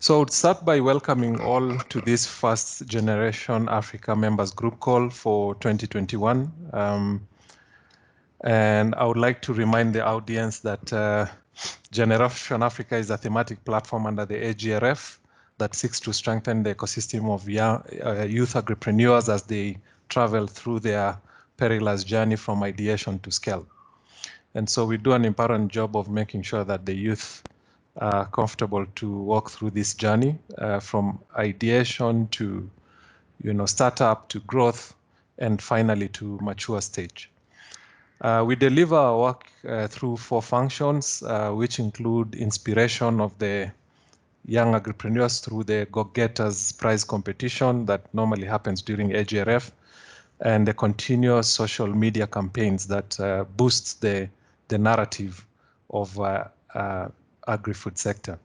So I would start by welcoming all to this first generation Africa members group call for 2021. And I would like to remind the audience that Generation Africa is a thematic platform under the AGRF that seeks to strengthen the ecosystem of youth agripreneurs as they travel through their perilous journey from ideation to scale. And so we do an important job of making sure that the youth are comfortable to walk through this journey from ideation to startup to growth and finally to mature stage. We deliver our work through 4 functions, which include inspiration of the young agripreneurs through the Go-Getters prize competition that normally happens during AGRF, and the continuous social media campaigns that boost the narrative of agri-food sector.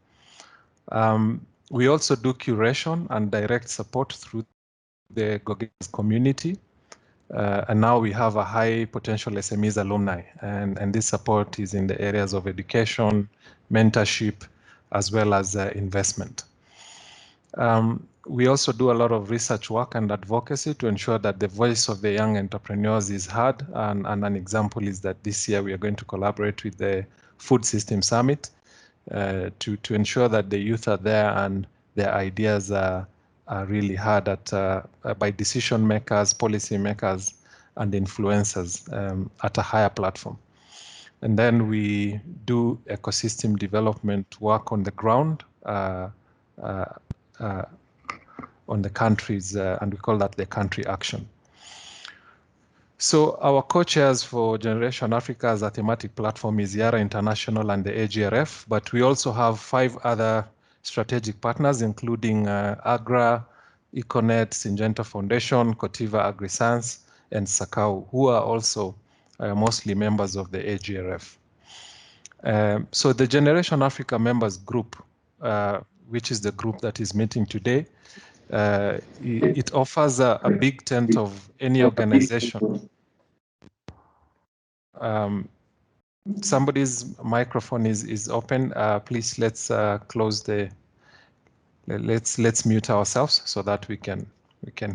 We also do curation and direct support through the Go-Getters community. And now we have a high potential SMEs alumni, and this support is in the areas of education, mentorship, as well as investment. We also do a lot of research work and advocacy to ensure that the voice of the young entrepreneurs is heard. And an example is that this year we are going to collaborate with the Food System Summit to ensure that the youth are there and their ideas are really heard by decision makers, policy makers, and influencers at a higher platform. And then we do ecosystem development work on the ground on the countries, and we call that the country action. So our co-chairs for Generation Africa as a thematic platform is Yara International and the AGRF, but we also have 5 other strategic partners, including Agra, Econet, Syngenta Foundation, Cotiva AgriScience, and Sakau, who are also mostly members of the AGRF. So the Generation Africa members group, which is the group that is meeting today, it offers a big tent of any organization. Somebody's microphone is open. Please let's close the. Let's mute ourselves so that we can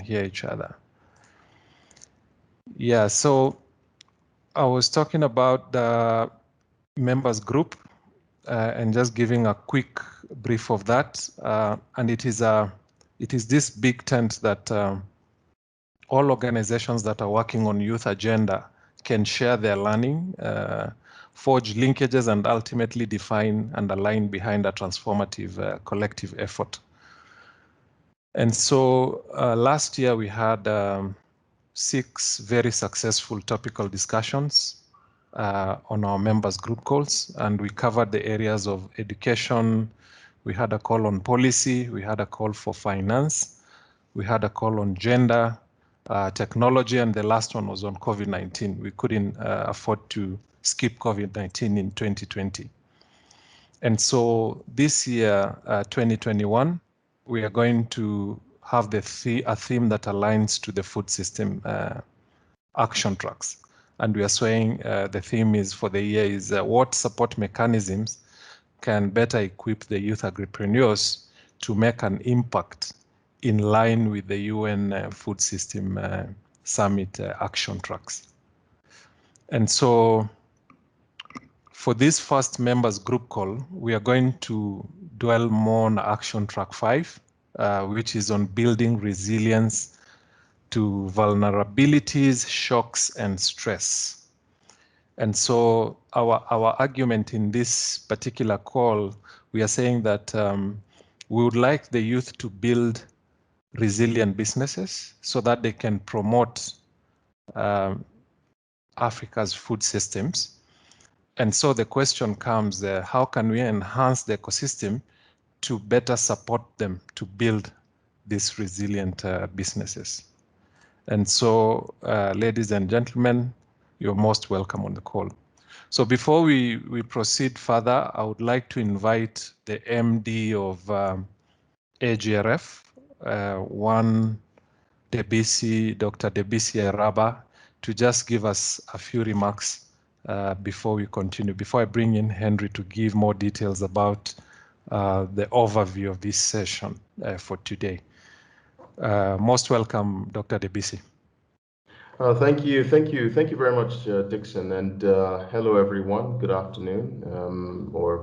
hear each other. Yeah. So I was talking about the members group and just giving a quick brief of that. And it is this big tent that all organizations that are working on youth agenda can share their learning, forge linkages, and ultimately define and align behind a transformative collective effort. And so last year we had 6 very successful topical discussions on our members group calls, and we covered the areas of education. We had a call on policy, we had a call for finance, we had a call on gender, technology, and the last one was on COVID-19. We couldn't afford to skip COVID-19 in 2020. And so this year, 2021, we are going to have a theme that aligns to the food system action tracks. And we are saying the theme is for the year is what support mechanisms can better equip the youth agripreneurs to make an impact in line with the UN Food System Summit action tracks. And so for this first members group call, we are going to dwell more on action track 5, which is on building resilience to vulnerabilities, shocks, and stress. And so our argument in this particular call, we are saying that we would like the youth to build resilient businesses so that they can promote Africa's food systems. And so the question comes, how can we enhance the ecosystem to better support them to build these resilient businesses? And so, ladies and gentlemen, you're most welcome on the call. So before we proceed further, I would like to invite the MD of AGRF, Dr. Debisi Araba, to just give us a few remarks before we continue, before I bring in Henry to give more details about the overview of this session for today. Most welcome, Dr. Debisi. Thank you very much, Dixon, and hello everyone. Good afternoon, or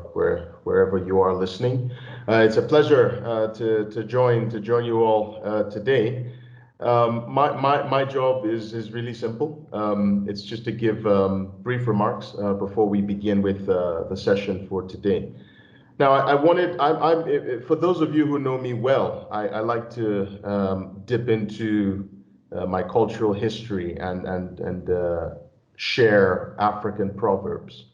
wherever you are listening. It's a pleasure to join you all today. My job is really simple. It's just to give brief remarks before we begin with the session for today. Now, for those of you who know me well, I like to dip into my cultural history and share African proverbs.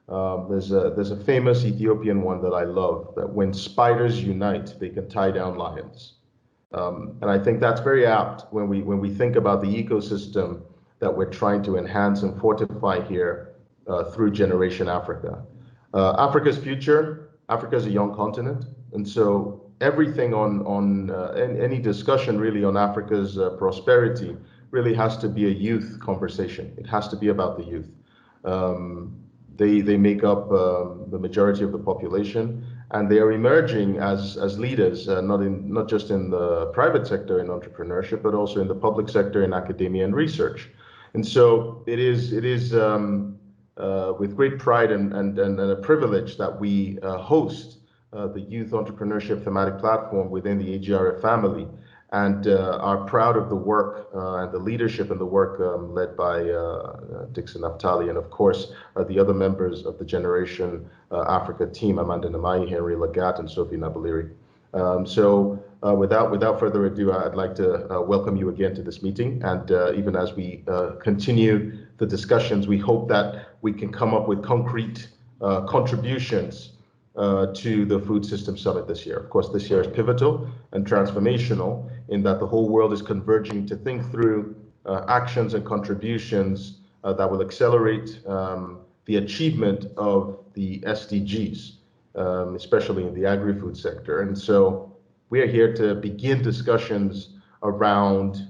There's a famous Ethiopian one that I love, that when spiders unite, they can tie down lions. And I think that's very apt when we think about the ecosystem that we're trying to enhance and fortify here through Generation Africa. Africa's future. Africa is a young continent, and so everything on any discussion really on Africa's prosperity really has to be a youth conversation. It has to be about the youth. They make up the majority of the population, and they are emerging as leaders, not just in the private sector in entrepreneurship, but also in the public sector in academia and research. And so it is with great pride and a privilege that we host the Youth Entrepreneurship Thematic Platform within the AGRF family, and are proud of the work and the leadership and the work led by Dixon Naftali, and of course the other members of the Generation Africa team, Amanda Namai, Henry Lagat, and Sophie Nabaliri. Without further ado, I'd like to welcome you again to this meeting, and even as we continue the discussions, we hope that we can come up with concrete contributions to the Food System Summit this year. Of course, this year is pivotal and transformational in that the whole world is converging to think through actions and contributions that will accelerate the achievement of the SDGs, especially in the agri-food sector. And so we are here to begin discussions around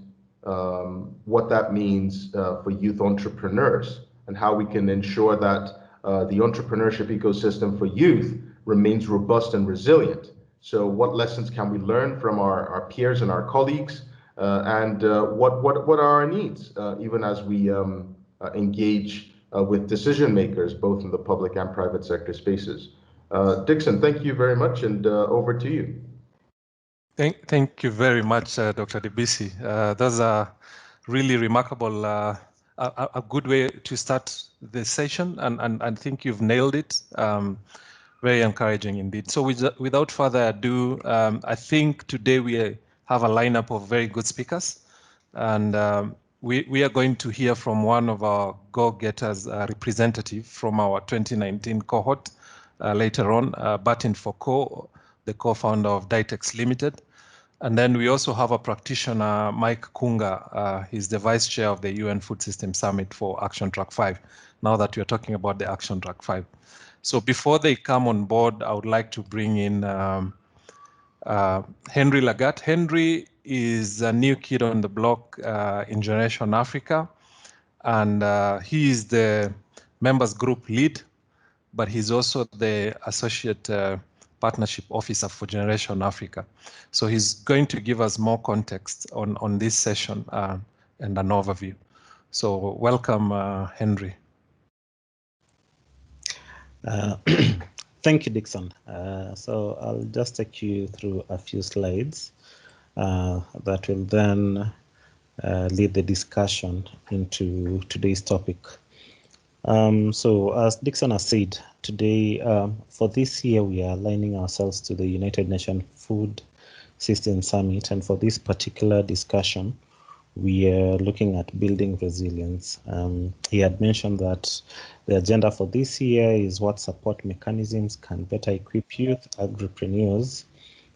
what that means for youth entrepreneurs and how we can ensure that the entrepreneurship ecosystem for youth remains robust and resilient. So what lessons can we learn from our peers and our colleagues, and what are our needs, even as we engage with decision makers, both in the public and private sector spaces. Dixon, thank you very much, and over to you. Thank you very much, Dr. Debisi. Those are really remarkable, a good way to start the session, and I think you've nailed it. Very encouraging indeed. So without further ado, I think today we have a lineup of very good speakers, and we are going to hear from one of our go-getters, representative from our 2019 cohort later on, Barton Foco, the co-founder of Ditex Limited. And then we also have a practitioner, Mike Kunga. He's the vice chair of the UN Food System Summit for Action Track 5, now that we're talking about the Action Track 5. So before they come on board, I would like to bring in Henry Lagat. Henry is a new kid on the block in Generation Africa, and he is the members group lead, but he's also the associate partnership officer for Generation Africa. So he's going to give us more context on this session and an overview. So welcome, Henry. Thank you, Dixon. So I'll just take you through a few slides that will then lead the discussion into today's topic. So as Dixon has said, today, for this year, we are aligning ourselves to the United Nations Food System Summit. And for this particular discussion, we are looking at building resilience. He had mentioned that the agenda for this year is what support mechanisms can better equip youth agripreneurs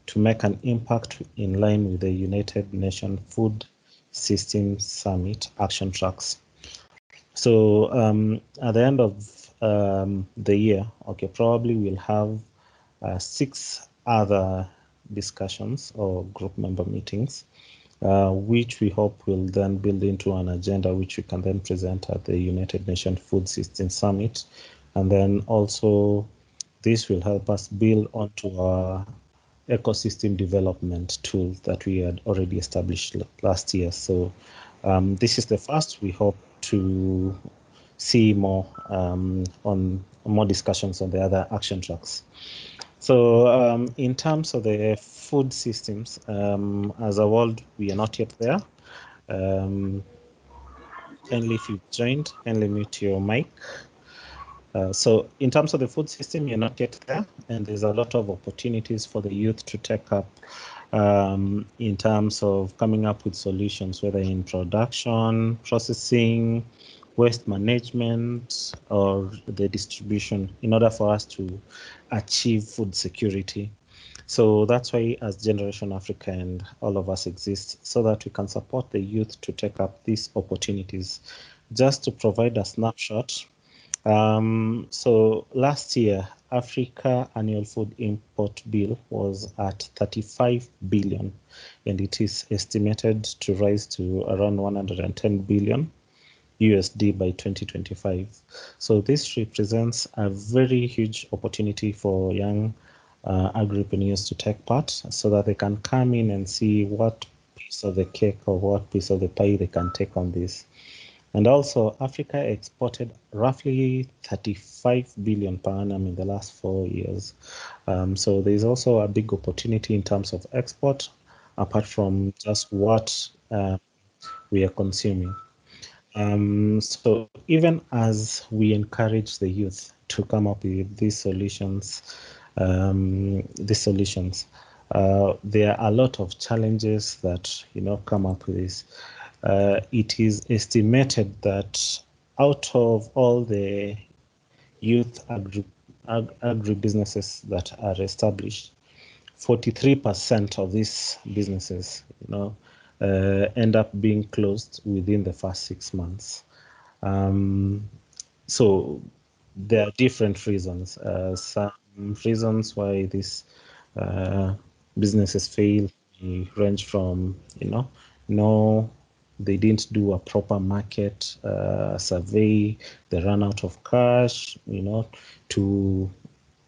to make an impact in line with the United Nations Food System Summit action tracks. So at the end of the year, probably we'll have 6 other discussions or group member meetings, which we hope will then build into an agenda which we can then present at the United Nations Food System Summit, and then also This will help us build onto our ecosystem development tool that we had already established last year. So this is the first. We hope to see more on more discussions on the other action tracks. So in terms of the food systems, as a world, we are not yet there. Kindly, if you've joined, kindly mute your mic. So in terms of the food system, you're not yet there, and there's a lot of opportunities for the youth to take up in terms of coming up with solutions, whether in production, processing, waste management, or the distribution, in order for us to achieve food security. So that's why as Generation Africa and all of us exist, so that we can support the youth to take up these opportunities. Just to provide a snapshot, so last year, Africa annual food import bill was at 35 billion, and it is estimated to rise to around 110 billion USD by 2025. So this represents a very huge opportunity for young agripreneurs to take part, so that they can come in and see what piece of the cake or what piece of the pie they can take on this. And also, Africa exported roughly 35 billion per annum in the last 4 years. So there's also a big opportunity in terms of export, apart from just what we are consuming. So even as we encourage the youth to come up with these solutions, there are a lot of challenges that come up with this. It is estimated that out of all the youth agribusinesses that are established, 43% of these businesses, end up being closed within the first 6 months. So there are different reasons. Some reasons why these businesses fail range from, no, they didn't do a proper market survey, they ran out of cash, to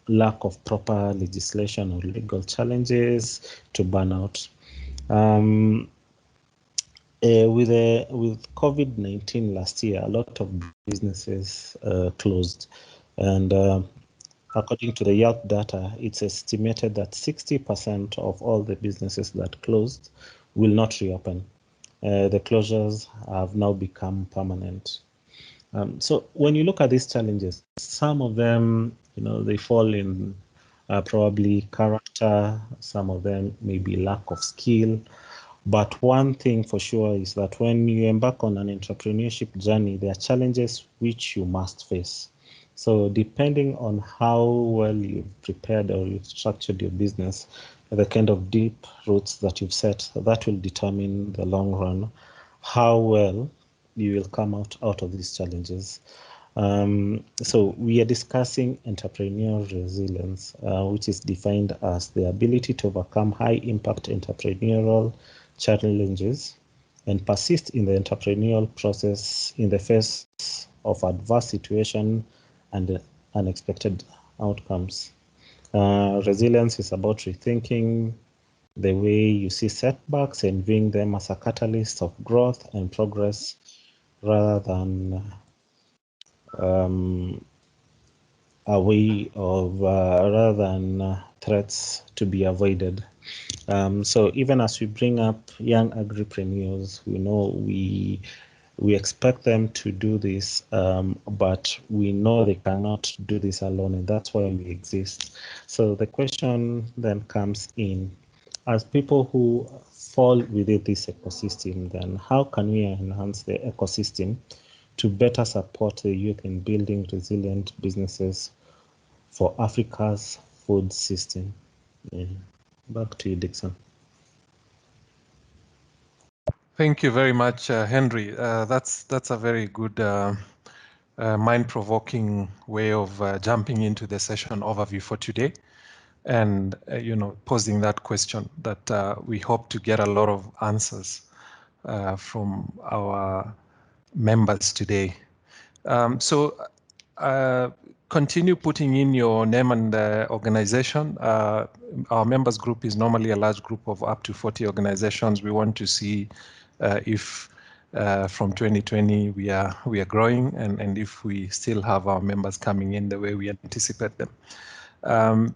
lack of proper legislation or legal challenges, to burnout. With COVID-19 last year, a lot of businesses closed, and according to the Yelp data, it's estimated that 60% of all the businesses that closed will not reopen. The closures have now become permanent. So when you look at these challenges, some of them, they fall in probably character, some of them may be lack of skill. But one thing for sure is that when you embark on an entrepreneurship journey, there are challenges which you must face. So depending on how well you've prepared or you've structured your business, the kind of deep roots that you've set, that will determine the long run how well you will come out of these challenges. So we are discussing entrepreneurial resilience, which is defined as the ability to overcome high impact entrepreneurial challenges and persist in the entrepreneurial process in the face of adverse situation and unexpected outcomes. Resilience is about rethinking the way you see setbacks and viewing them as a catalyst of growth and progress rather than a way of rather than threats to be avoided. So even as we bring up young agripreneurs, we know we expect them to do this, but we know they cannot do this alone, and that's why we exist. So the question then comes in, as people who fall within this ecosystem, then how can we enhance the ecosystem to better support the youth in building resilient businesses for Africa's food system? Yeah. Back to you, Dixon. Thank you very much, Henry. That's a very good mind-provoking way of jumping into the session overview for today, and posing that question that we hope to get a lot of answers from our members today. So continue putting in your name and organization. Our members group is normally a large group of up to 40 organizations. We want to see if from 2020 we are growing, and if we still have our members coming in the way we anticipate them.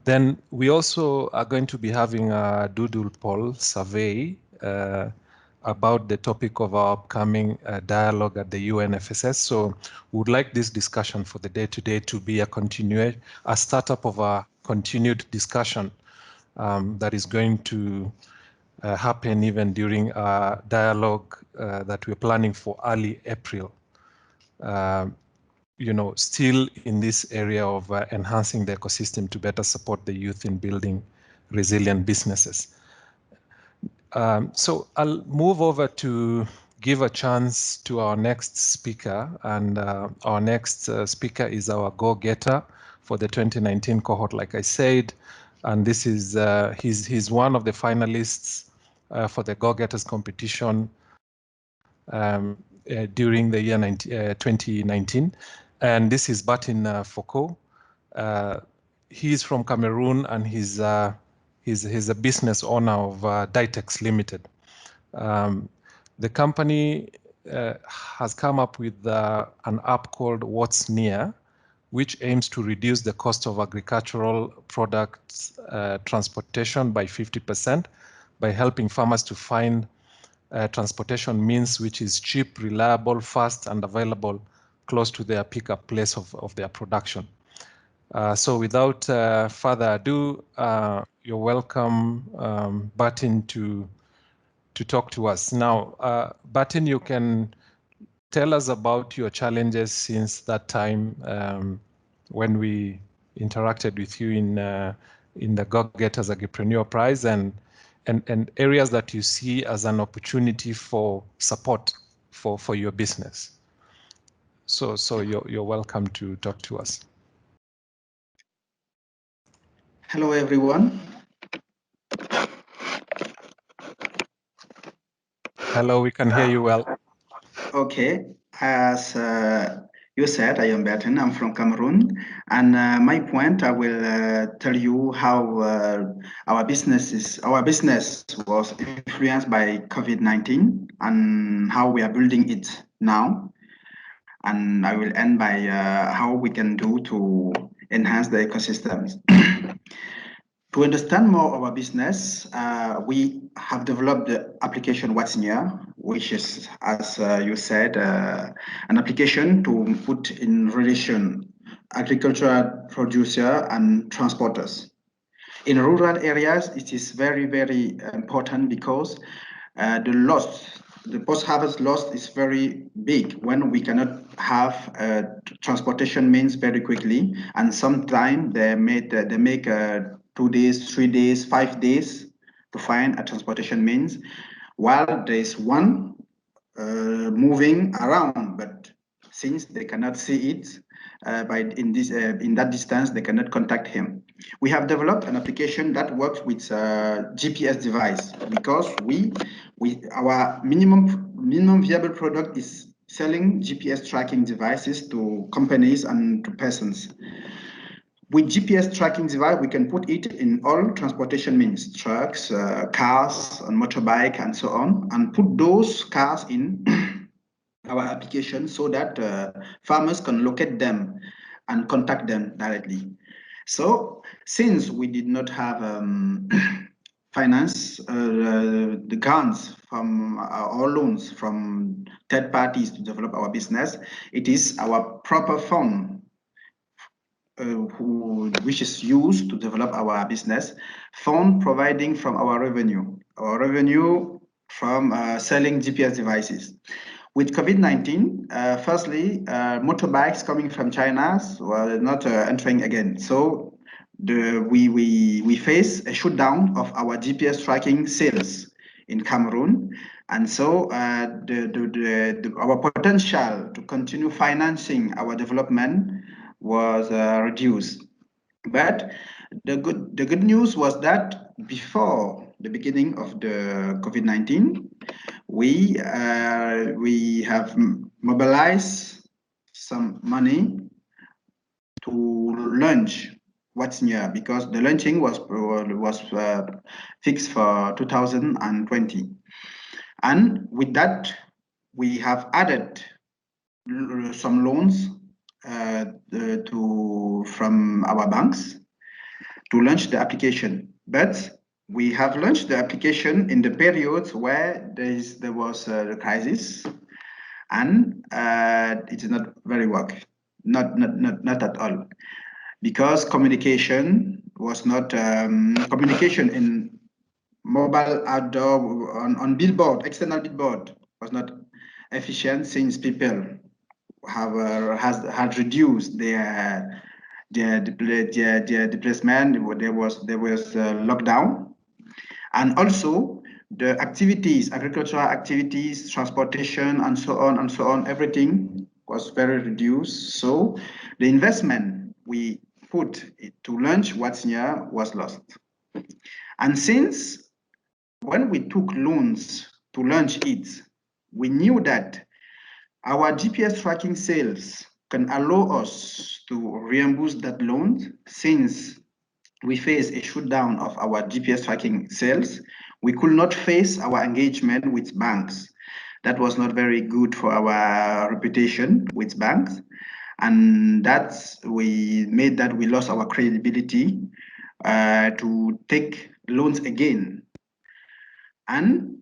Then we also are going to be having a doodle poll survey about the topic of our upcoming dialogue at the UNFSS. So we would like this discussion for the day-to-day to be a startup of a continued discussion that is going to happen even during a dialogue that we're planning for early April. Still in this area of enhancing the ecosystem to better support the youth in building resilient businesses. So I'll move over to give a chance to our next speaker, and our next speaker is our go-getter for the 2019 cohort, like I said, and this is he's one of the finalists for the Go-Getters competition during the year 2019, and this is Barton Foco. He's from Cameroon, and he's a business owner of Ditex Limited. The company has come up with an app called What's Near, which aims to reduce the cost of agricultural products transportation by 50% by helping farmers to find transportation means which is cheap, reliable, fast, and available close to their pickup place of their production. So without further ado, you're welcome, Barton, to talk to us. Now, Barton, you can tell us about your challenges since that time when we interacted with you in the Go-Getters Agripreneur Prize, and areas that you see as an opportunity for support for your business. So you're welcome to talk to us. Hello, everyone. Hello, we can hear you well. Okay, as you said, I am Barton. I'm from Cameroon, and my point, I will tell you how our business was influenced by COVID-19 and how we are building it now. And I will end by how we can do to enhance the ecosystems. To understand more of our business, we have developed the application What's Near, which is, as you said, an application to put in relation agricultural producer and transporters. In rural areas, it is very, very important because the post-harvest loss is very big when we cannot have transportation means very quickly, and sometimes they make 2 days, 3 days, 5 days to find a transportation means, while there is one moving around, but since they cannot see it in that distance, they cannot contact him. We have developed an application that works with GPS device because our minimum viable product is selling GPS tracking devices to companies and to persons. With GPS tracking device, we can put it in all transportation means, trucks, cars, and motorbike, and so on, and put those cars in our application so that farmers can locate them and contact them directly. So since we did not have finance, the grants from or loans from third parties to develop our business, it is our proper fund which is used to develop our business, fund providing from our revenue from selling GPS devices. With COVID-19, firstly, motorbikes coming from China were not entering again. So we face a shutdown of our GPS tracking sales in Cameroon. And so our potential to continue financing our development was reduced. But the good news was that before the beginning of the COVID-19, we have mobilized some money to launch what's new, because the launching was fixed for 2020. And with that, we have added some loans from our banks to launch the application. But we have launched the application in the periods where there was the crisis, and it is not very work, not at all, because communication was not communication in mobile outdoor on billboard, external billboard was not efficient, since people had reduced their displacement. There was lockdown, and also the activities, agricultural activities, transportation, and so on, everything was very reduced. So the investment we put to launch what's new was lost. And since when we took loans to launch it, we knew that our GPS tracking sales can allow us to reimburse that loan. Since we face a shutdown of our GPS tracking sales, we could not face our engagement with banks. That was not very good for our reputation with banks. And we lost our credibility to take loans again. And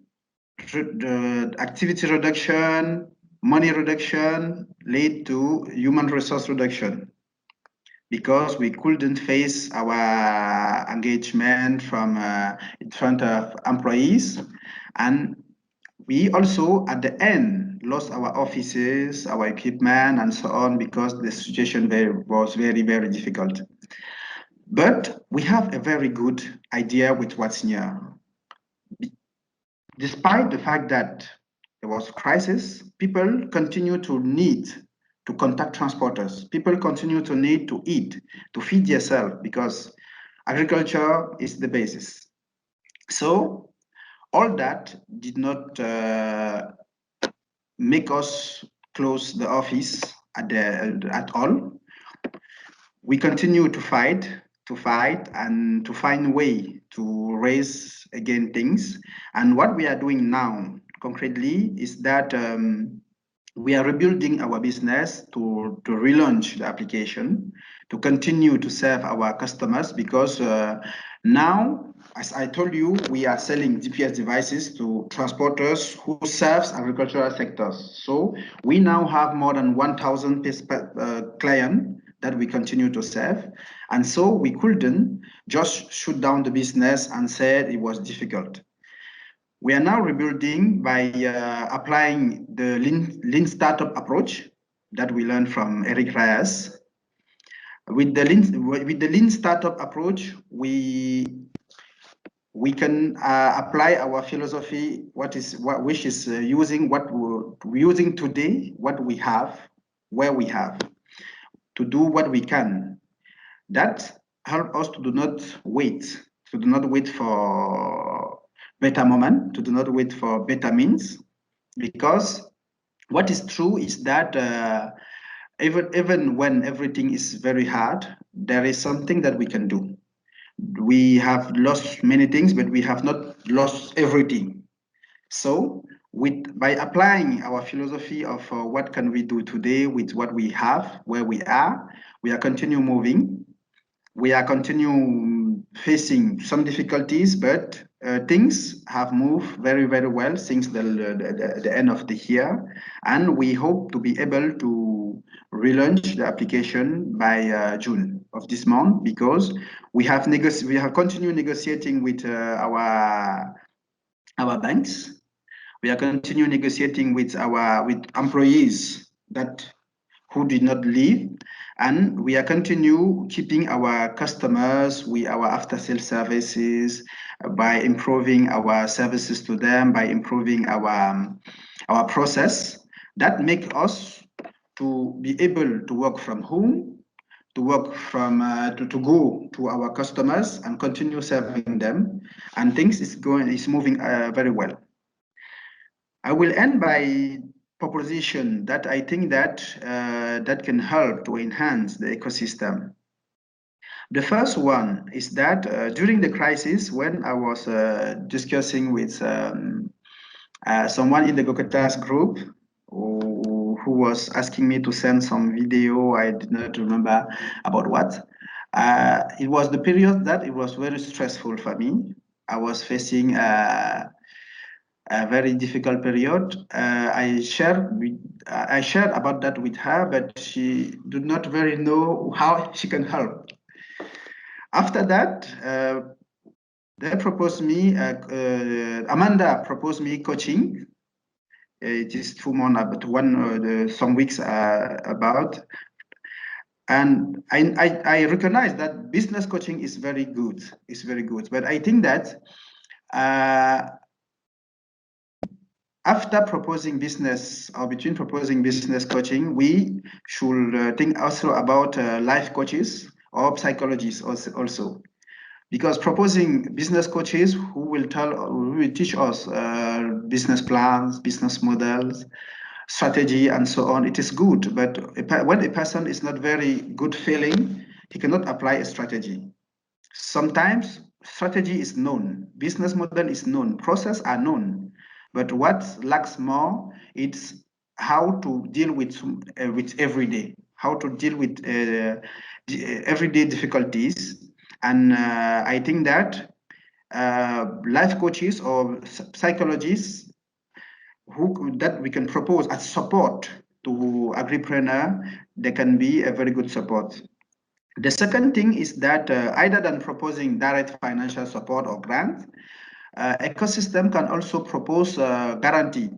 the activity reduction, money reduction led to human resource reduction, because we couldn't face our engagement from in front of employees. And we also, at the end, lost our offices, our equipment, and so on, because the situation was very, very difficult. But we have a very good idea with what's new. Despite the fact that there was a crisis, people continue to need to contact transporters. People continue to need to eat, to feed themselves, because agriculture is the basis. So all that did not make us close the office at all. We continue to fight and to find a way to raise again things. And what we are doing now concretely is that we are rebuilding our business to relaunch the application, to continue to serve our customers, because now, as I told you, we are selling GPS devices to transporters who serve agricultural sectors. So we now have more than 1,000 clients that we continue to serve. And so we couldn't just shut down the business and say it was difficult. We are now rebuilding by applying the lean startup approach that we learned from Eric Reyes. With the lean startup approach, we can apply our philosophy, which is using what we're using today, what we have, where we have, to do what we can. That help us to do not wait for better moment, to do not wait for better means, because what is true is that even when everything is very hard, there is something that we can do. We have lost many things, but we have not lost everything. So by applying our philosophy of what can we do today with what we have, where we are continue moving. We are continue facing some difficulties, but things have moved very, very well since the end of the year. And we hope to be able to relaunch the application by June of this month, because we have continued negotiating with our banks. We are continuing negotiating with employees who did not leave, and we are continue keeping our customers with our after-sales services by improving our services to them, by improving our process that make us to be able to work from home, to work from to go to our customers and continue serving them, and things is moving very well. I will end by proposition that I think that that can help to enhance the ecosystem. The first one is that during the crisis, when I was discussing with someone in the Goketas group who was asking me to send some video, I did not remember about what. It was the period that it was very stressful for me. I was facing a very difficult period. I shared about that with her, but she did not very know how she can help. After that, they proposed me, Amanda proposed me coaching. It is 2 months, but some weeks about. And I recognize that business coaching is very good. It's very good. But I think that after proposing business or between proposing business coaching, we should think also about life coaches or psychologists also. Because proposing business coaches who will teach us business plans, business models, strategy, and so on, it is good. But when a person is not very good feeling, he cannot apply a strategy. Sometimes strategy is known, business model is known, process are known. But what lacks more, it's how to deal with everyday, how to deal with everyday difficulties. And I think that life coaches or psychologists that we can propose as support to agripreneur, they can be a very good support. The second thing is that either than proposing direct financial support or grant, ecosystem can also propose guarantee,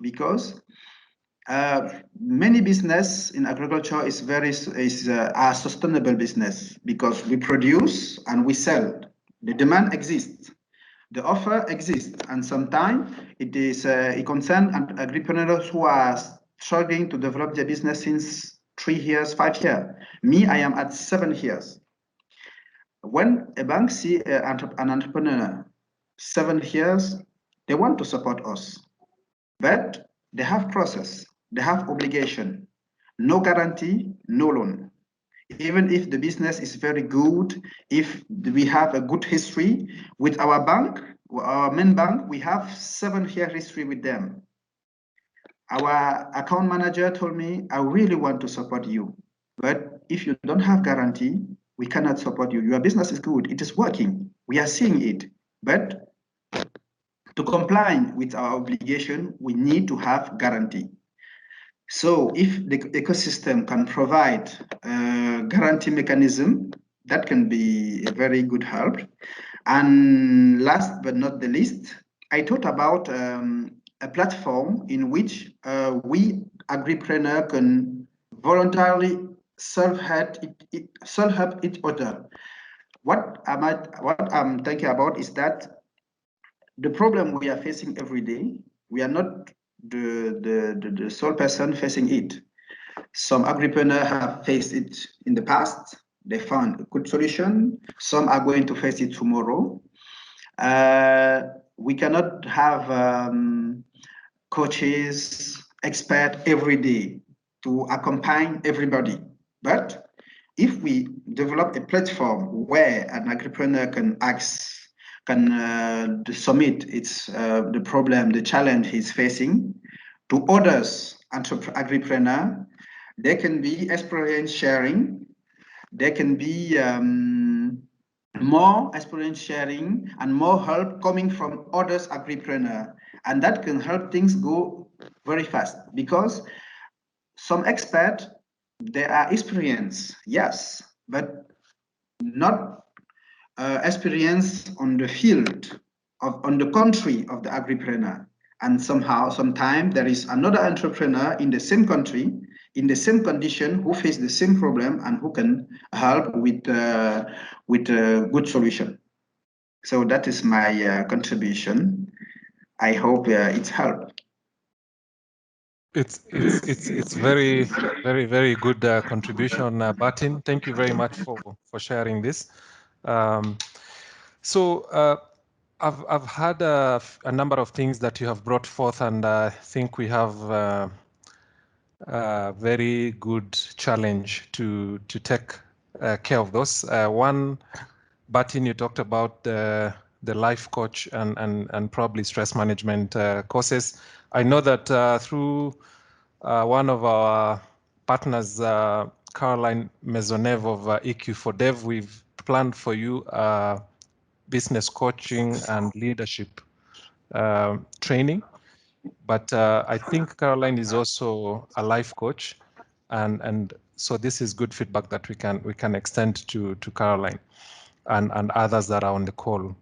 because many business in agriculture is a sustainable business, because we produce and we sell. The demand exists, the offer exists, and sometimes it concerns entrepreneurs who are struggling to develop their business since 3 years, 5 years. Me, I am at 7 years. When a bank see an entrepreneur 7 years, they want to support us, but they have process, they have obligation, no guarantee, no loan. Even if the business is very good, if we have a good history with our bank, our main bank, we have 7-year history with them. Our account manager told me, I really want to support you, but if you don't have guarantee, we cannot support you. Your business is good, it is working, we are seeing it, but to comply with our obligation, we need to have guarantee. So if the ecosystem can provide a guarantee mechanism, that can be a very good help. And last but not the least, I thought about a platform in which we agripreneur can voluntarily self-help each other. What I'm thinking about is that the problem we are facing every day, we are not the sole person facing it. Some agripreneurs have faced it in the past. They found a good solution. Some are going to face it tomorrow. We cannot have coaches, experts every day to accompany everybody. But if we develop a platform where an agripreneur can submit the problem, the challenge he's facing to others, agripreneur, there can be experience sharing, there can be more experience sharing and more help coming from others agripreneur, and that can help things go very fast, because some experts, they are experienced, yes, but not experience on the field, on the country of the agripreneur. And sometimes there is another entrepreneur in the same country, in the same condition, who face the same problem and who can help with a good solution. So that is my contribution. I hope it's helped. It's very good contribution, Barton. Thank you very much for sharing this. So I've had a number of things that you have brought forth, and I think we have very good challenge to take care of those. One, Barton, you talked about the life coach and probably stress management courses. I know that through one of our partners, Caroline Maisonneuve of EQ for Dev, we've planned for you business coaching and leadership training. But I think Caroline is also a life coach, and so this is good feedback that we can extend to Caroline and others that are on the call.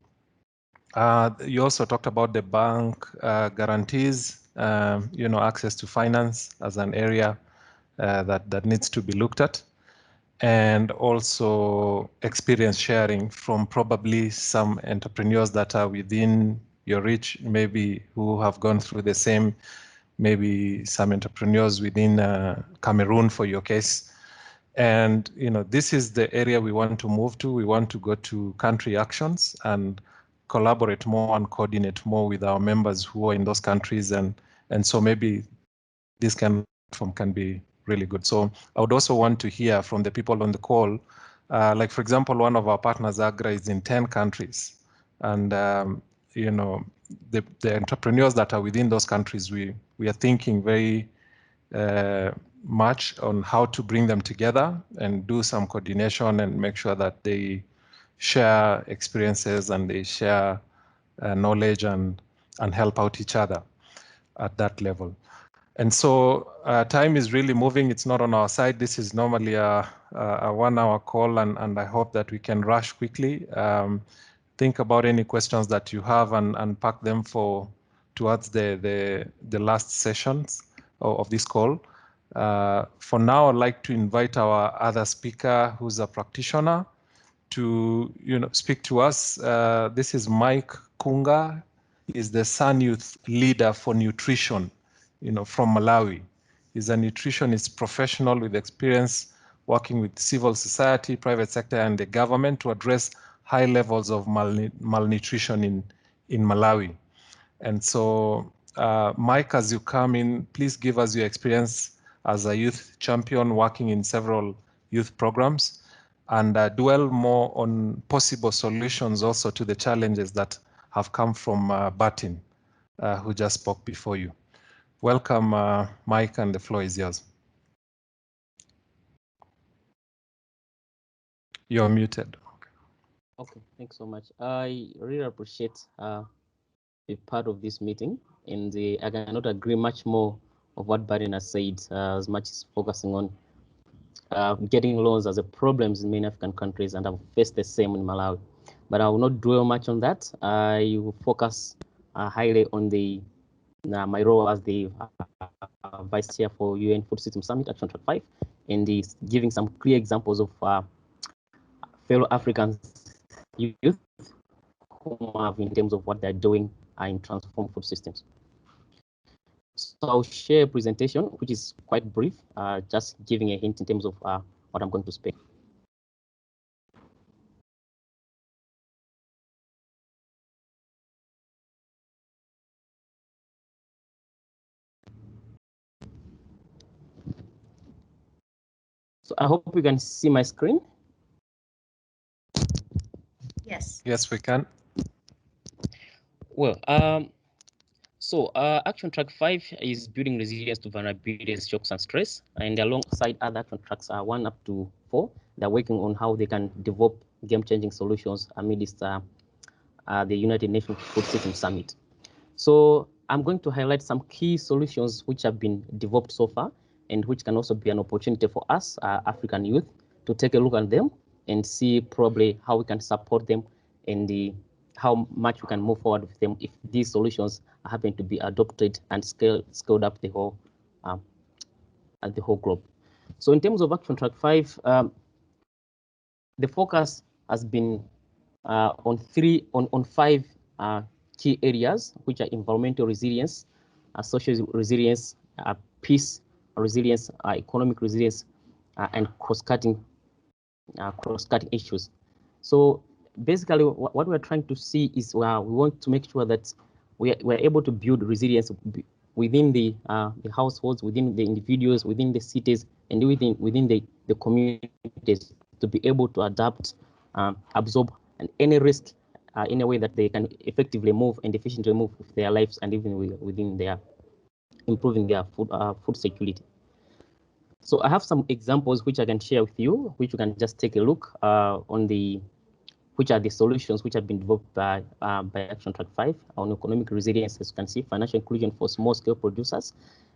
You also talked about the bank guarantees, access to finance as an area that needs to be looked at, and also experience sharing from probably some entrepreneurs that are within your reach, maybe who have gone through the same, maybe some entrepreneurs within Cameroon for your case. And this is the area we want to move to. We want to go to country actions and collaborate more and coordinate more with our members who are in those countries, and so maybe this kind of platform can be really good. So I would also want to hear from the people on the call. Like, for example, one of our partners, Agra, is in 10 countries. And, the entrepreneurs that are within those countries, we are thinking very much on how to bring them together and do some coordination and make sure that they share experiences and they share knowledge and help out each other at that level. And so time is really moving. It's not on our side. This is normally a 1 hour call, and I hope that we can rush quickly. Think about any questions that you have and pack them towards the last sessions of this call. For now, I'd like to invite our other speaker, who's a practitioner, to speak to us. This is Mike Kunga. He's the Sun Youth Leader for Nutrition, from Malawi. He's a nutritionist professional with experience working with civil society, private sector, and the government to address high levels of malnutrition in Malawi. And so, Mike, as you come in, please give us your experience as a youth champion working in several youth programs, and dwell more on possible solutions also to the challenges that have come from Barton, who just spoke before you. Welcome, Mike, and the floor is yours. You're muted. Okay, thanks so much. I really appreciate be part of this meeting, and I cannot agree much more of what Barton has said, as much as focusing on getting loans as a problem in many African countries, and I've faced the same in Malawi. But I will not dwell much on that. I will focus highly on my role as the Vice Chair for UN Food System Summit Action Track 5, and giving some clear examples of fellow African youth who have in terms of what they're doing in transform food systems. So I'll share a presentation, which is quite brief, just giving a hint in terms of what I'm going to speak. So I hope you can see my screen. Yes. Yes, we can. Well, Action Track 5 is building resilience to vulnerability, shocks, and stress. And alongside other action tracks 1 up to 4, they're working on how they can develop game-changing solutions amidst the United Nations Food System Summit. So I'm going to highlight some key solutions which have been developed so far, and which can also be an opportunity for us, African youth, to take a look at them and see probably how we can support them and how much we can move forward with them if these solutions happen to be adopted and scaled up the whole globe. So in terms of Action Track 5, the focus has been on 5 key areas, which are environmental resilience, social resilience, peace resilience, economic resilience, and cross-cutting issues. So basically, what we're trying to see is we want to make sure that we're able to build resilience within the households, within the individuals, within the cities, and within the communities to be able to adapt, absorb any risk in a way that they can effectively move and efficiently move with their lives, and even within their improving their food security. So I have some examples which I can share with you, which you can just take a look on which are the solutions which have been developed by Action Track 5 on economic resilience, as you can see, financial inclusion for small-scale producers.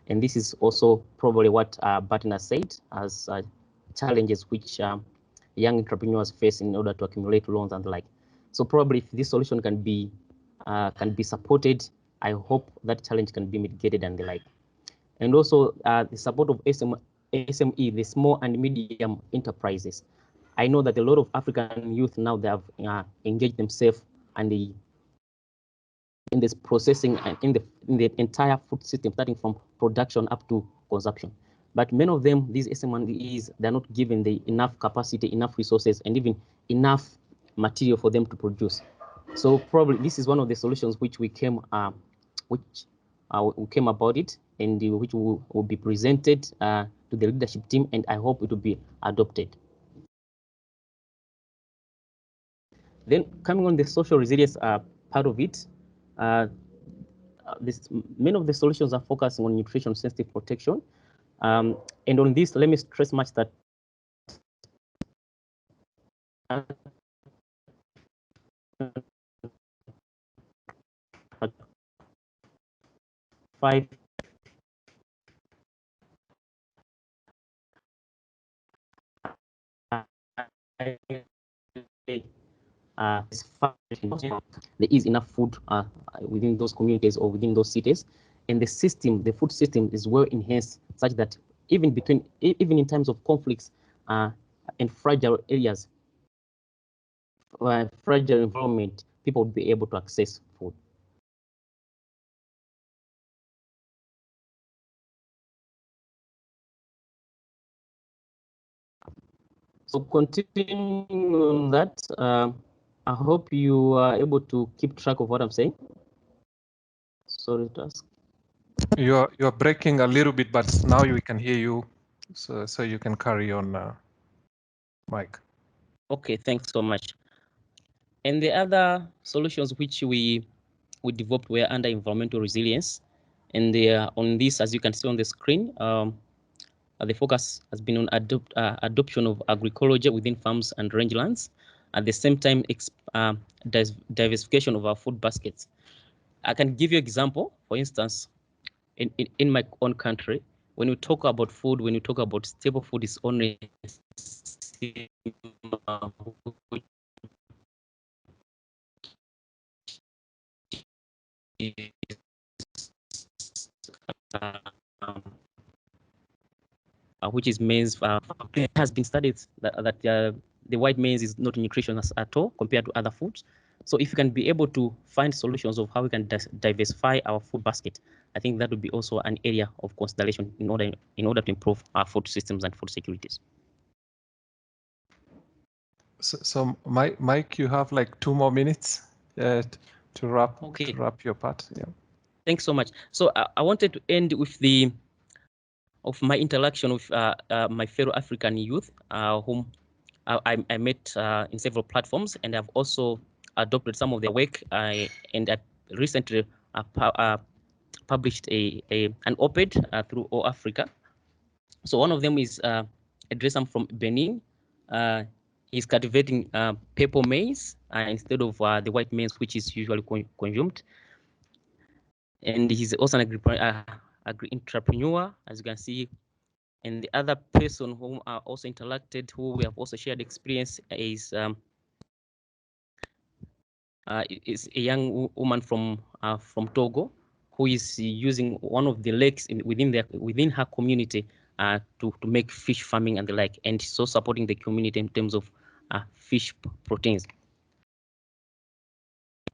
And this is also probably what Barton has said as challenges which young entrepreneurs face in order to accumulate loans and the like. So probably if this solution can be supported, I hope that challenge can be mitigated and the like. And also the support of SME, the small and medium enterprises. I know that a lot of African youth now, they have engaged themselves and in this processing and in the entire food system, starting from production up to consumption. But many of them, these SMEs, they're not given the enough capacity, enough resources, and even enough material for them to produce. So probably this is one of the solutions which we came about it, and which will be presented to the leadership team, and I hope it will be adopted. Then coming on the social resilience part of it, many of the solutions are focusing on nutrition sensitive protection. And on this, let me stress much that five there is enough food within those communities or within those cities, and the food system is well enhanced, such that even in times of conflicts and fragile areas, fragile environment, people would be able to access food. So continuing on that, I hope you are able to keep track of what I'm saying. Sorry to ask. You're breaking a little bit, but now we can hear you, so you can carry on, Mike. Okay, thanks so much. And the other solutions which we developed were under environmental resilience, and on this, as you can see on the screen, the focus has been on adoption of agroecology within farms and rangelands. At the same time, diversification of our food baskets. I can give you an example. For instance, in my own country, when we talk about food, when you talk about staple food, is only which is maize. It has been studied that the white maize is not nutritious at all compared to other foods. So if you can be able to find solutions of how we can diversify our food basket, I think that would be also an area of consideration in order to improve our food systems and food securities. So Mike, you have like 2 more minutes to wrap your part. Yeah. Thanks so much. So I wanted to end with my interaction with my fellow African youth, whom I met in several platforms, and I've also adopted some of their work. And I recently published an op-ed through All Africa. So one of them is a dresser from Benin. He's cultivating purple maize instead of the white maize, which is usually consumed. And he's also an agri-entrepreneur, as you can see. And the other person whom I also interacted, who we have also shared experience, is a young woman from Togo, who is using one of the lakes within her community to make fish farming and the like, and so supporting the community in terms of fish proteins.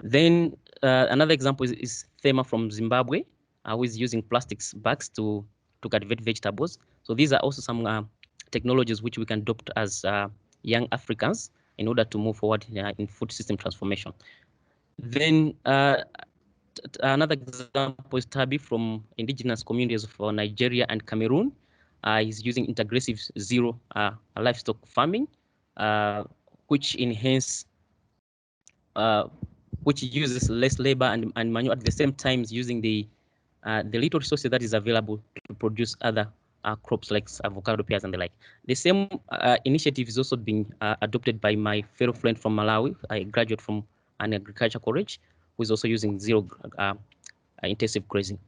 Then another example is Thema from Zimbabwe, who is using plastics bags to cultivate vegetables. So these are also some technologies which we can adopt as young Africans in order to move forward in food system transformation. Then another example is Tabi from indigenous communities of Nigeria and Cameroon. He's using integrative zero livestock farming, which uses less labor and manure, at the same time using the little resources that is available to produce other crops like avocado, pears, and the like. The same initiative is also being adopted by my fellow friend from Malawi, a graduate from an agriculture college, who is also using zero intensive grazing.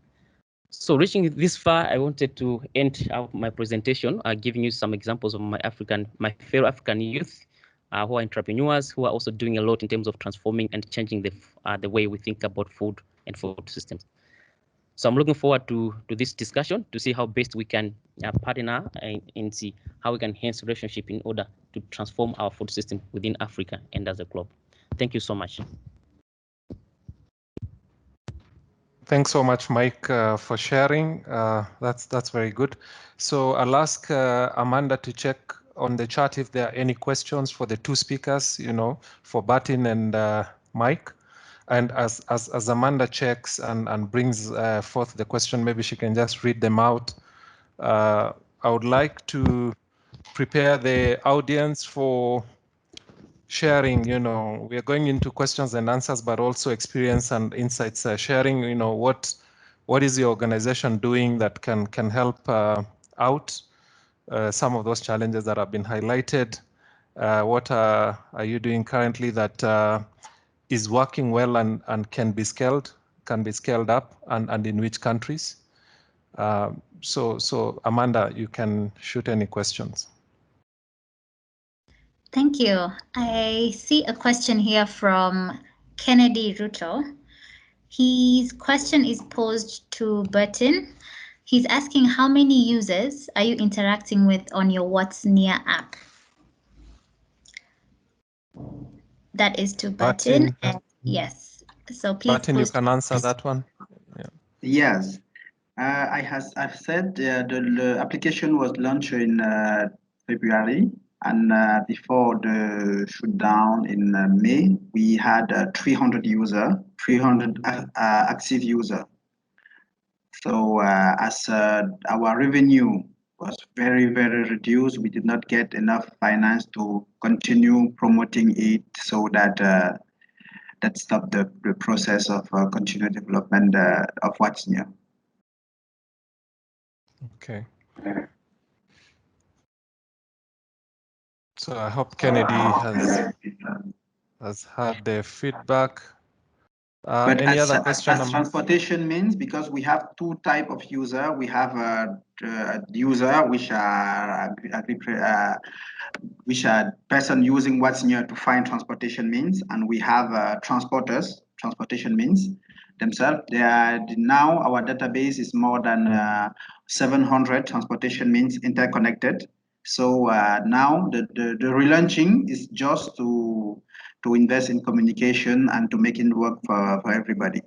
So reaching this far, I wanted to end out my presentation, giving you some examples of my fellow African youth who are entrepreneurs, who are also doing a lot in terms of transforming and changing the way we think about food and food systems. So I'm looking forward to this discussion to see how best we can partner and see how we can enhance relationship in order to transform our food system within Africa and as a globe. Thank you so much. Thanks so much, Mike, for sharing. That's very good. So I'll ask Amanda to check on the chat if there are any questions for the two speakers, for Barton and Mike. And as Amanda checks and brings forth the question, maybe she can just read them out. I would like to prepare the audience for sharing, we are going into questions and answers, but also experience and insights sharing, what is the organization doing that can help out some of those challenges that have been highlighted. What are you doing currently that is working well and can be scaled up, and in which countries? So Amanda, you can shoot any questions. Thank you. I see a question here from Kennedy Ruto. His question is posed to Barton. He's asking, how many users are you interacting with on your What's Near app? That is to Barton. Yes. So please, Barton, you can answer that one. Yeah. Yes. I've said the application was launched in February, and before the shutdown in May, we had 300 active user. So as our revenue was very, very reduced, we did not get enough finance to continue promoting it, so that that stopped the process of continued development of What's New. Okay. So I hope Kennedy has had the feedback. But any other question? As transportation means, because we have two type of user, we have a user which are person using What's New to find transportation means, and we have transporters, transportation means themselves. They are now, our database is more than 700 transportation means interconnected. So now the relaunching is just to invest in communication and to make it work for everybody.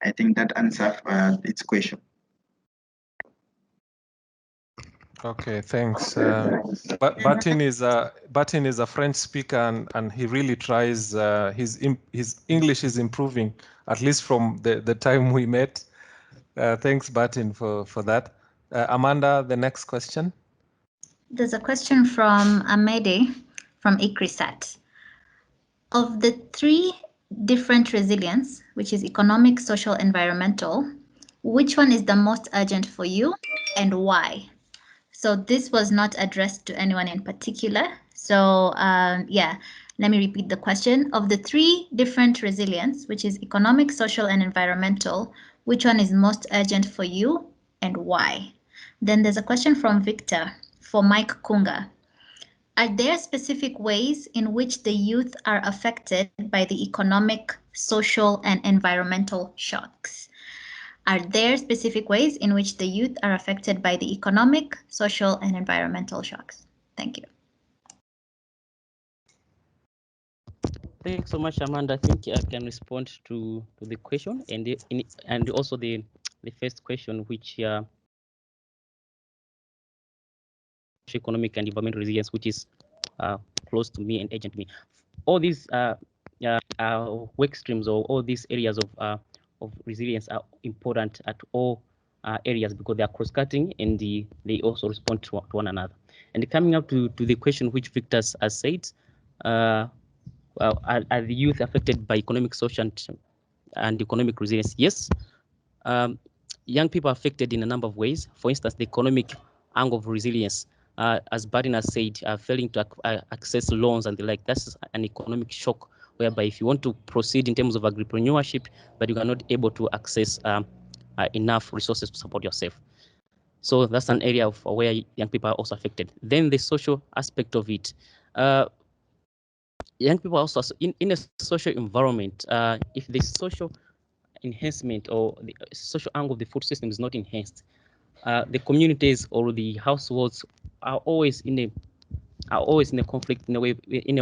I think that answers its question. Okay, thanks. Barton is a French speaker, and he really tries. His English is improving, at least from the time we met. Thanks, Barton, for that. Amanda, the next question. There's a question from Amede from ICRISAT. Of the three different resilience, which is economic, social, environmental, which one is the most urgent for you and why? So this was not addressed to anyone in particular. So yeah, let me repeat the question. Of the three different resilience, which is economic, social, and environmental, which one is most urgent for you and why? Then there's a question from Victor for Mike Kunga. Are there specific ways in which the youth are affected by the economic, social, and environmental shocks? Are there specific ways in which the youth are affected by the economic, social, and environmental shocks? Thank you. Thanks so much, Amanda. I think I can respond to the question and also the first question, which economic and environmental resilience, which is close to me and urgent to me. All these work streams or all these areas of resilience are important at all areas because they are cross-cutting and they also respond to one another. And coming up to the question which Victor has said, are the youth affected by economic, social, and economic resilience? Yes. Young people are affected in a number of ways. For instance, the economic angle of resilience, as Barton has said, failing to access loans and the like, that's an economic shock, whereby if you want to proceed in terms of agripreneurship, but you are not able to access enough resources to support yourself. So that's an area of where young people are also affected. Then the social aspect of it. Young people are also in a social environment. If the social enhancement or the social angle of the food system is not enhanced, the communities or the households are always in a conflict in a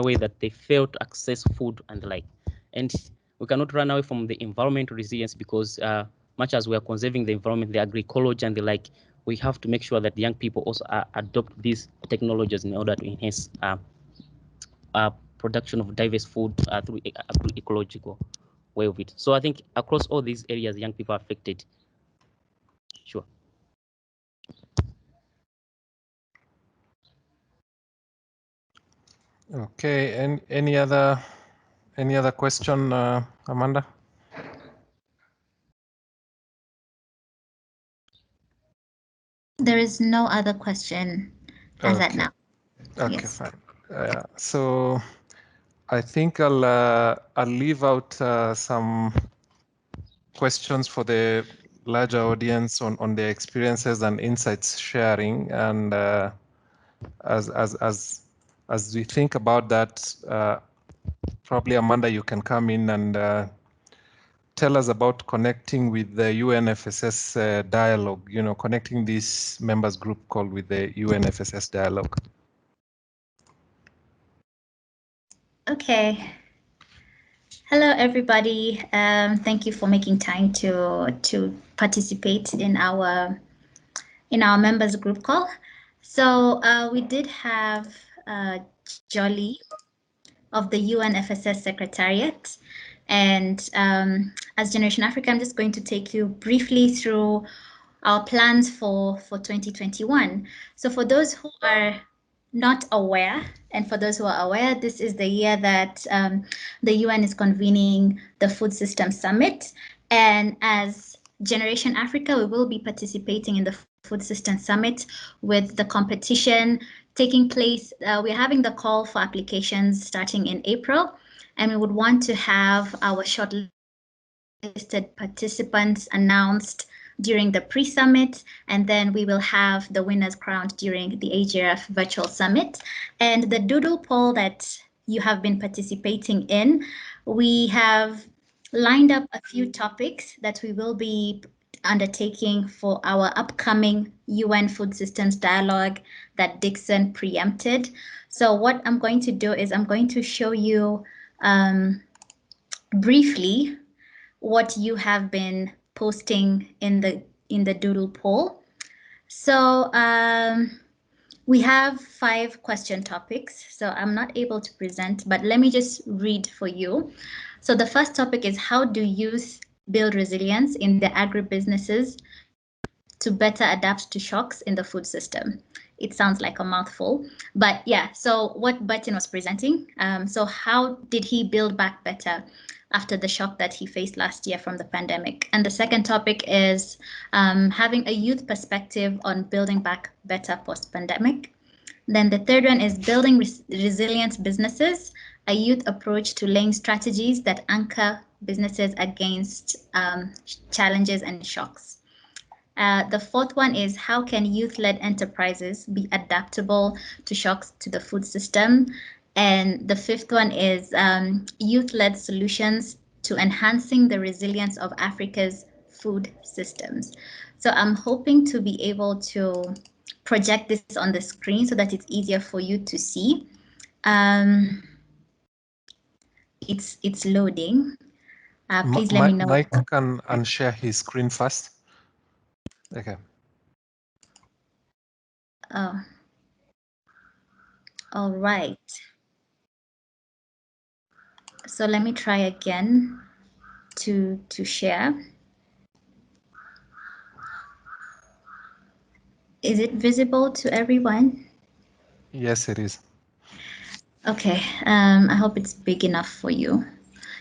way that they fail to access food and the like. And we cannot run away from the environmental resilience because much as we are conserving the environment, the agroecology and the like, we have to make sure that the young people also adopt these technologies in order to enhance production of diverse food through ecological way of it. So I think across all these areas, young people are affected. Sure. Okay, and any other question, Amanda? There is no other question as at now. Okay, Yes. fine. So I think I'll leave out some questions for the larger audience on their experiences and insights sharing, and as we think about that, probably Amanda, you can come in and tell us about connecting with the UNFSS dialogue, connecting this members group call with the UNFSS dialogue. Okay. Hello, everybody. Thank you for making time to participate in our members group call. So we did have Jolly of the UNFSS Secretariat. And as Generation Africa, I'm just going to take you briefly through our plans for 2021. So for those who are not aware, and for those who are aware, this is the year that the UN is convening the Food System Summit. And as Generation Africa, we will be participating in the Food System Summit with the competition taking place. We're having the call for applications starting in April, and we would want to have our shortlisted participants announced during the pre-summit, and then we will have the winners crowned during the AGRF Virtual Summit. And the doodle poll that you have been participating in, we have lined up a few topics that we will be undertaking for our upcoming UN Food Systems Dialogue that Dixon preempted. So what I'm going to do is I'm going to show you briefly what you have been posting in the doodle poll. So we have 5 question topics, so I'm not able to present, but let me just read for you. So the first topic is, how do youth build resilience in their agribusinesses to better adapt to shocks in the food system? It sounds like a mouthful, but yeah, so what Barton was presenting, so how did he build back better after the shock that he faced last year from the pandemic? And the second topic is having a youth perspective on building back better post-pandemic. Then the third one is building resilient businesses, a youth approach to laying strategies that anchor businesses against challenges and shocks. The fourth one is, how can youth-led enterprises be adaptable to shocks to the food system? And the fifth one is youth-led solutions to enhancing the resilience of Africa's food systems. So I'm hoping to be able to project this on the screen so that it's easier for you to see. It's loading. Please let me know. Mike can unshare his screen first. Okay. Oh. All right. So let me try again to share. Is it visible to everyone? Yes, it is. Okay, I hope it's big enough for you.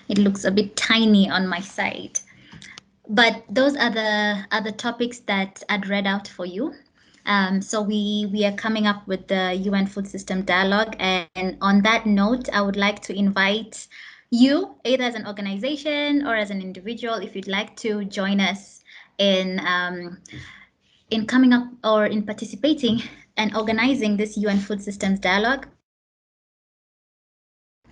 It looks a bit tiny on my side. But those are the topics that I'd read out for you. So we are coming up with the UN Food System Dialogue. And on that note, I would like to invite you, either as an organization or as an individual, if you'd like to join us in coming up or in participating and organizing this UN Food Systems Dialogue.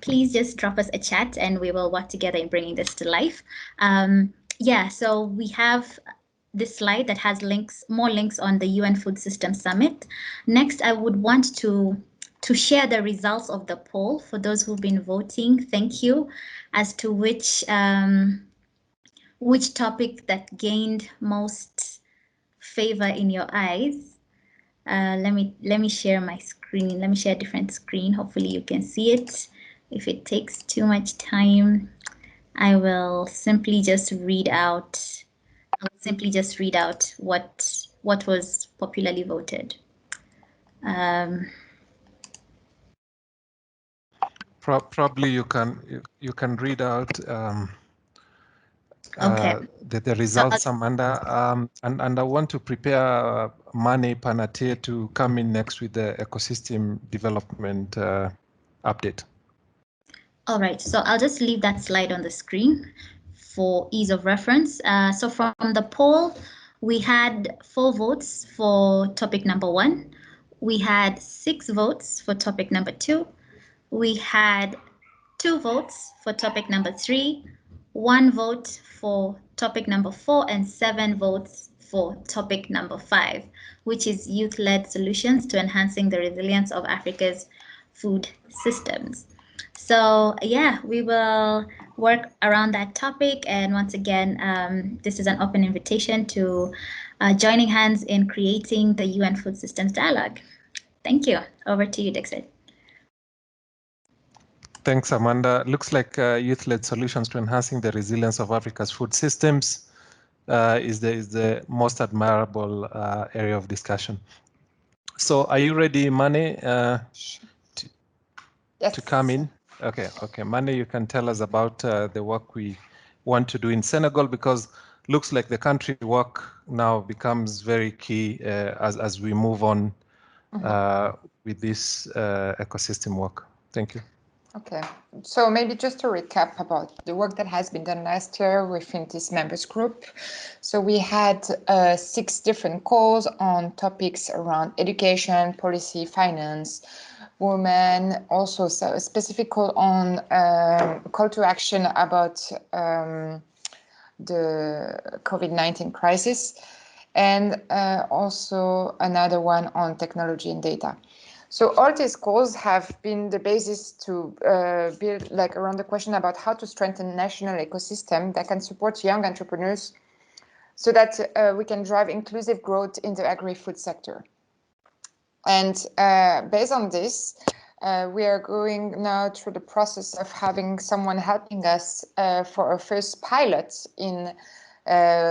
Please just drop us a chat and we will work together in bringing this to life. Yeah, so we have this slide that has more links on the UN Food Systems Summit. Next, I would want to share the results of the poll for those who've been voting. Thank you, as to which topic that gained most favor in your eyes. Let me share my screen. Let me share a different screen. Hopefully you can see it. If it takes too much time, I will simply just read out. What was popularly voted. Probably you can read out Okay. the results, Amanda. And I want to prepare Mane Panate to come in next with the ecosystem development update. All right, so I'll just leave that slide on the screen for ease of reference. So from the poll, we had 4 votes for topic number 1. We had 6 votes for topic number 2. We had 2 votes for topic number 3, 1 vote for topic number 4, and 7 votes for topic number 5, which is youth-led solutions to enhancing the resilience of Africa's food systems. So yeah, we will work around that topic. And once again, this is an open invitation to joining hands in creating the UN Food Systems Dialogue. Thank you. Over to you, Dixit. Thanks, Amanda. Looks like youth-led solutions to enhancing the resilience of Africa's food systems is the most admirable area of discussion. So are you ready, Mane, to come in? Okay, Mane, you can tell us about the work we want to do in Senegal, because looks like the country work now becomes very key as we move on with this ecosystem work. Thank you. Okay, so maybe just to recap about the work that has been done last year within this members group. So we had 6 different calls on topics around education, policy, finance, women, also a specific call on call to action about the COVID-19 crisis, and also another one on technology and data. So all these calls have been the basis to build around the question about how to strengthen national ecosystem that can support young entrepreneurs so that we can drive inclusive growth in the agri-food sector. And based on this, we are going now through the process of having someone helping us for our first pilot in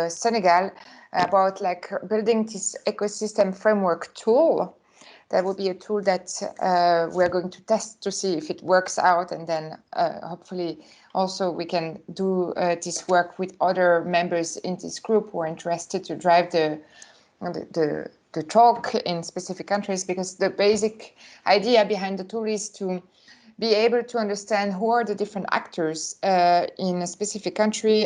Senegal about building this ecosystem framework tool. That will be a tool that we're going to test to see if it works out, and then hopefully also we can do this work with other members in this group who are interested to drive the talk in specific countries, because the basic idea behind the tool is to be able to understand who are the different actors in a specific country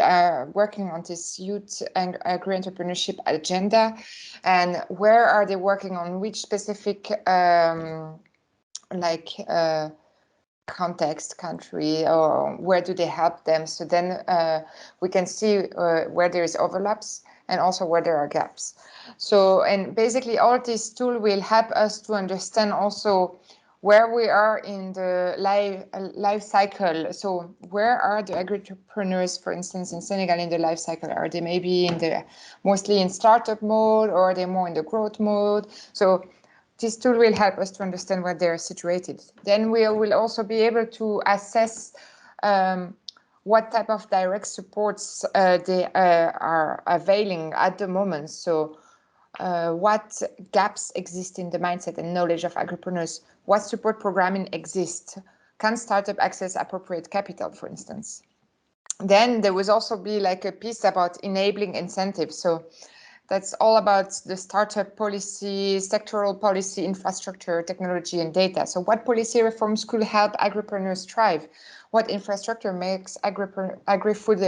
working on this youth and agri-entrepreneurship agenda, and where are they working on which specific context, country, or where do they help them. So then we can see where there is overlaps and also where there are gaps. So, and basically all this tool will help us to understand also where we are in the life cycle. So where are the agri-entrepreneurs, for instance, in Senegal in the life cycle? Are they maybe mostly in startup mode, or are they more in the growth mode? So this tool will help us to understand where they're situated. Then we will also be able to assess what type of direct supports they are availing at the moment. So what gaps exist in the mindset and knowledge of agripreneurs? What support programming exists? Can startup access appropriate capital, for instance? Then there will also be like a piece about enabling incentives. So that's all about the startup policy, sectoral policy, infrastructure, technology, and data. So what policy reforms could help agripreneurs thrive? What infrastructure makes agri-food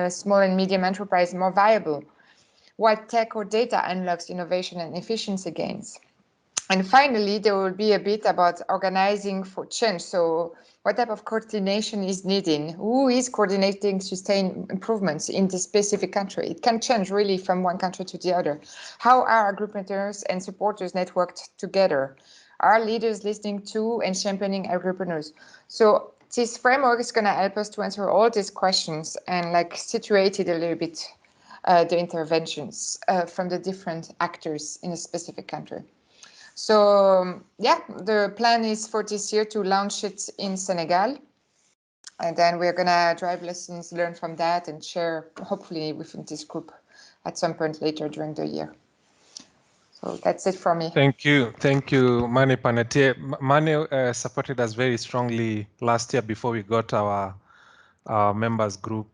small and medium enterprise more viable? What tech or data unlocks innovation and efficiency gains? And finally, there will be a bit about organizing for change. So what type of coordination is needed? Who is coordinating sustained improvements in this specific country? It can change really from one country to the other. How are agripreneurs and supporters networked together? Are leaders listening to and championing agripreneurs? So this framework is going to help us to answer all these questions and like situate it a little bit, the interventions from the different actors in a specific country. So yeah, the plan is for this year to launch it in Senegal. And then we're gonna drive lessons learned from that and share hopefully within this group at some point later during the year. So that's it from me. Thank you, Mani Panetier. Mani supported us very strongly last year before we got our members group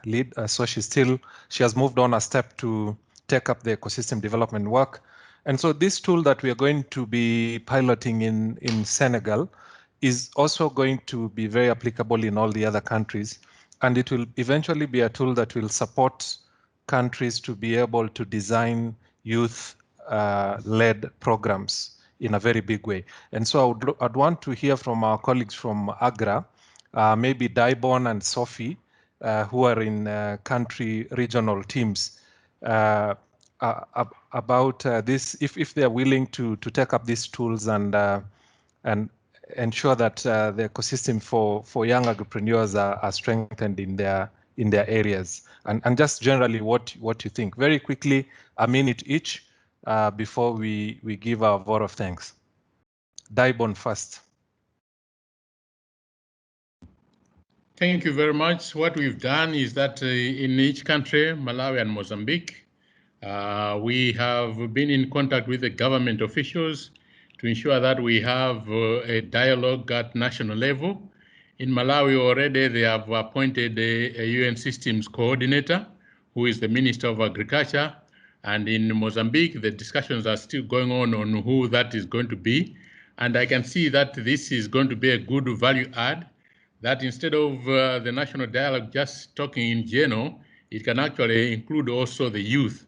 lead. So she has moved on a step to take up the ecosystem development work. And so this tool that we are going to be piloting in Senegal is also going to be very applicable in all the other countries. And it will eventually be a tool that will support countries to be able to design youth-led programs in a very big way. And so I'd want to hear from our colleagues from AGRA, maybe Daibon and Sophie, who are in country regional teams, about this, if they're willing to take up these tools and ensure that the ecosystem for young agripreneurs are strengthened in their areas, and just generally what you think. Very quickly, a minute each before we give our vote of thanks. Daibon first. Thank you very much. What we've done is that in each country, Malawi and Mozambique, we have been in contact with the government officials to ensure that we have a dialogue at national level. In Malawi already, they have appointed a UN systems coordinator, who is the Minister of Agriculture. And in Mozambique, the discussions are still going on who that is going to be. And I can see that this is going to be a good value add, that instead of the national dialogue just talking in general, it can actually include also the youth,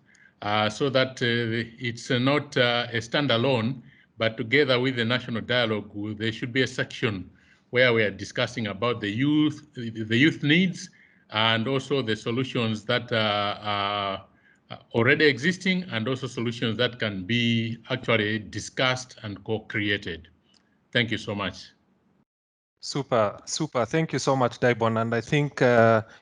so that it's not a standalone, but together with the national dialogue, there should be a section where we are discussing about the youth needs, and also the solutions that are already existing, and also solutions that can be actually discussed and co-created. Thank you so much. Super. Thank you so much, Daibon. And I think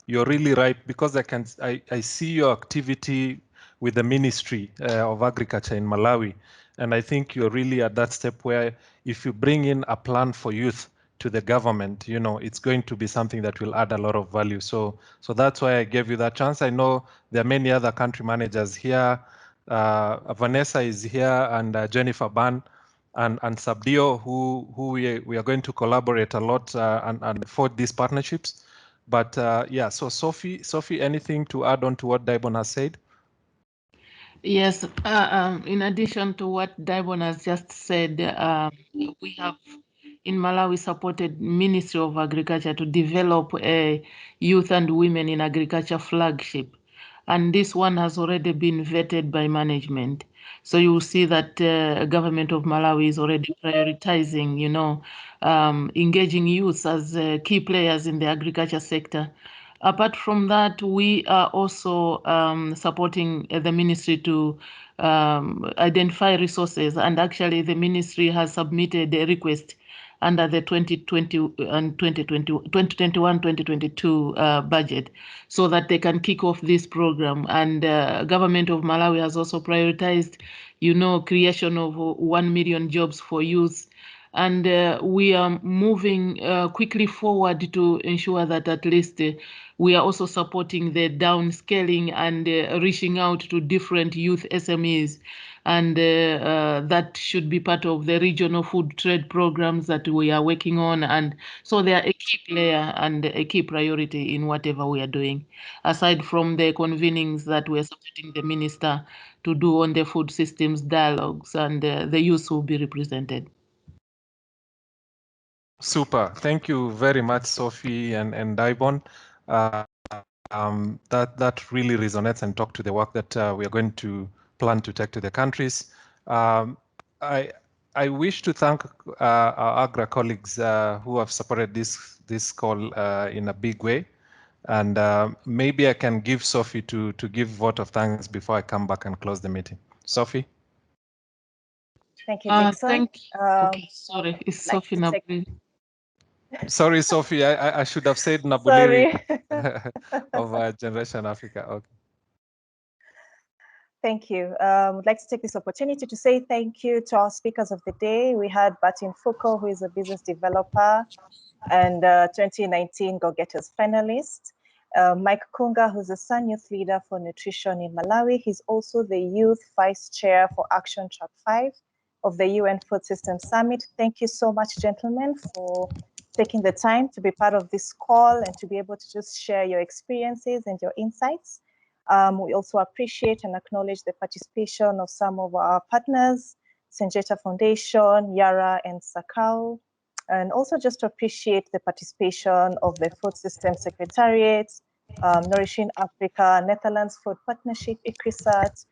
you're really right, because I see your activity with the Ministry of Agriculture in Malawi. And I think you're really at that step where if you bring in a plan for youth to the government, it's going to be something that will add a lot of value. So that's why I gave you that chance. I know there are many other country managers here. Vanessa is here, and Jennifer Ban, and Sabdio, who we are going to collaborate a lot and forge these partnerships. But yeah, so Sophie, anything to add on to what Daibon has said? Yes, in addition to what Daibon has just said, we have in Malawi supported Ministry of Agriculture to develop a youth and women in agriculture flagship. And this one has already been vetted by management. So you will see that government of Malawi is already prioritizing, engaging youth as key players in the agriculture sector. Apart from that, we are also supporting the ministry to identify resources, and actually the ministry has submitted a request under the 2021-2022 budget, so that they can kick off this program. And government of Malawi has also prioritized, creation of 1 million jobs for youth And we are moving quickly forward to ensure that at least we are also supporting the downscaling and reaching out to different youth SMEs. And that should be part of the regional food trade programs that we are working on. And so they are a key player and a key priority in whatever we are doing, aside from the convenings that we're supporting the minister to do on the food systems dialogues, and the youth will be represented. Super. Thank you very much, Sophie and Dibon. That really resonates and talk to the work that we are going to plan to take to the countries. I wish to thank our AGRA colleagues who have supported this call in a big way. And maybe I can give Sophie to give vote of thanks before I come back and close the meeting. Sophie? Thank you, Dixon. Thank you. Okay, sorry, it's Sophie Nabuli. Sorry, Sophie, I should have said Nabuliri of Generation Africa. Okay. Thank you. I'd like to take this opportunity to say thank you to our speakers of the day. We had Barton Foco, who is a business developer and 2019 Go Getters finalist. Mike Kunga, who's a Sun Youth Leader for Nutrition in Malawi. He's also the Youth Vice Chair for Action Track 5 of the UN Food Systems Summit. Thank you so much, gentlemen, for taking the time to be part of this call and to be able to just share your experiences and your insights. We also appreciate and acknowledge the participation of some of our partners, Senjeta Foundation, Yara, and Sakau, and also just to appreciate the participation of the Food System Secretariat, Nourishing Africa, Netherlands Food Partnership, ICRISAT.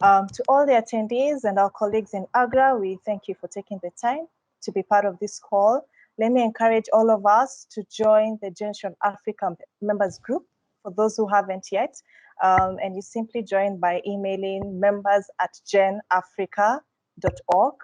To all the attendees and our colleagues in AGRA, we thank you for taking the time to be part of this call. Let me encourage all of us to join the Generation Africa members group for those who haven't yet. And you simply join by emailing members@genafrica.org.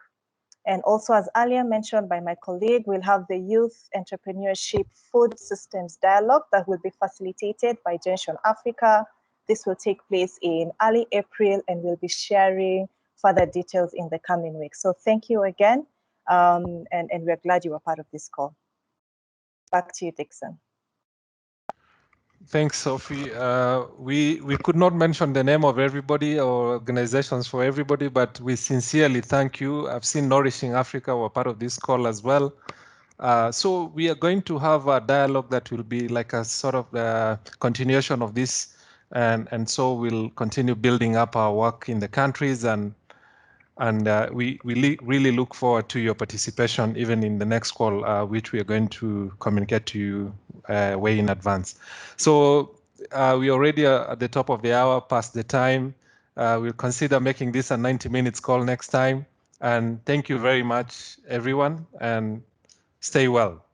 And also, as earlier mentioned by my colleague, we'll have the Youth Entrepreneurship Food Systems Dialogue that will be facilitated by Generation Africa. This will take place in early April, and we'll be sharing further details in the coming weeks. So thank you again, and we're glad you were part of this call. Back to you, Dixon. Thanks, Sophie. We could not mention the name of everybody or organizations for everybody, but we sincerely thank you. I've seen Nourishing Africa were part of this call as well. So we are going to have a dialogue that will be like a sort of continuation of this, and so we'll continue building up our work in the countries, and we really look forward to your participation even in the next call, which we are going to communicate to you way in advance. So we already are at the top of the hour, past the time. We'll consider making this a 90 minutes call next time. And thank you very much, everyone, and stay well.